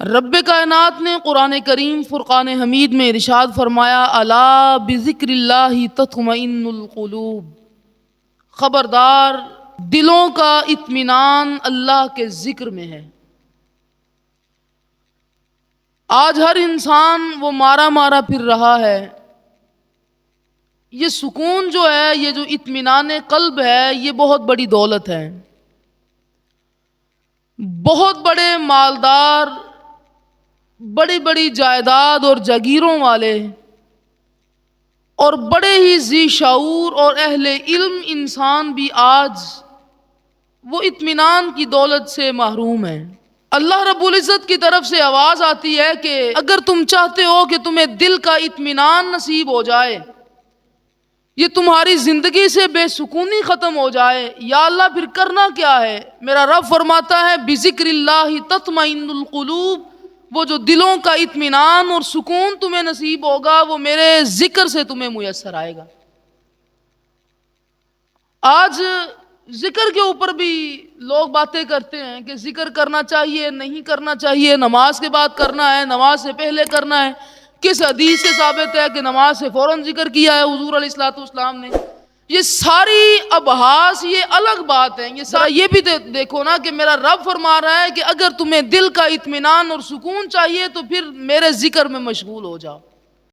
رب کائنات نے قرآن کریم فرقان حمید میں ارشاد فرمایا الا بذکر اللہ تطمئن القلوب، خبردار دلوں کا اطمینان اللہ کے ذکر میں ہے۔ آج ہر انسان وہ مارا مارا پھر رہا ہے۔ یہ سکون جو ہے، یہ جو اطمینان قلب ہے، یہ بہت بڑی دولت ہے۔ بہت بڑے مالدار، بڑی بڑی جائیداد اور جاگیروں والے اور بڑے ہی ذی شعور اور اہل علم انسان بھی آج وہ اطمینان کی دولت سے محروم ہیں۔ اللہ رب العزت کی طرف سے آواز آتی ہے کہ اگر تم چاہتے ہو کہ تمہیں دل کا اطمینان نصیب ہو جائے، یہ تمہاری زندگی سے بے سکونی ختم ہو جائے، یا اللہ پھر کرنا کیا ہے؟ میرا رب فرماتا ہے بذکر اللہ تطمئن القلوب، وہ جو دلوں کا اطمینان اور سکون تمہیں نصیب ہوگا وہ میرے ذکر سے تمہیں میسر آئے گا۔ آج ذکر کے اوپر بھی لوگ باتیں کرتے ہیں کہ ذکر کرنا چاہیے، نہیں کرنا چاہیے، نماز کے بعد کرنا ہے، نماز سے پہلے کرنا ہے، کس حدیث سے ثابت ہے کہ نماز سے فوراً ذکر کیا ہے حضور علیہ الصلوۃ والسلام نے؟ یہ ساری ابحاث یہ الگ بات ہے۔ یہ بھی دیکھو نا کہ میرا رب فرما رہا ہے کہ اگر تمہیں دل کا اطمینان اور سکون چاہیے تو پھر میرے ذکر میں مشغول ہو جاؤ۔